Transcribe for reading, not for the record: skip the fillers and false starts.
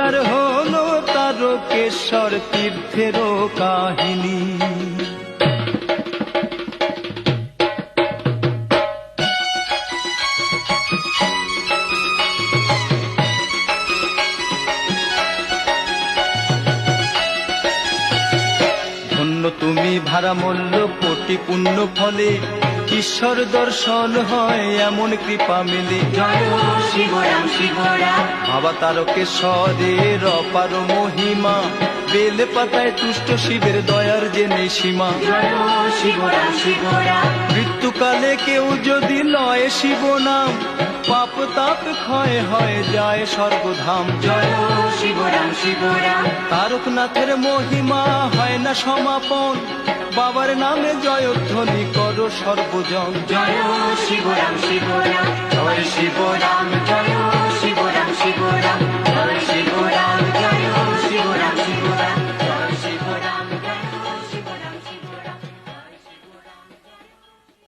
প্রচার হলো তারকেশ্বর তীর্থেরও কাহিনী। ধন্য তুমি ভারামূল্য কোটি পুণ্য ফলে, ঈশ্বর দর্শন হয় এমন কৃপা মেলে। জয় শিবরাম শিবরাম, বাবা তারকেশ্বরের অপার মহিমা, বেল পাতায় তুষ্ট শিবের দয়ার যে নেই সীমা। জয় শিবরাম শিবরাম, মৃত্যুকালে কেউ যদি লয় শিব নাম, পাপ তাপ ক্ষয় হয় যায় স্বর্গধাম। জয় শিবরাম শিবরাম, তারকনাথের মহিমা হয় না সমাপন, বাবার নামে জয়ধ্বনি করো সর্বজন। জয় শিবরাম শিবরাম, জয় শিবরাম, জয় শিবরাম শিবরাম।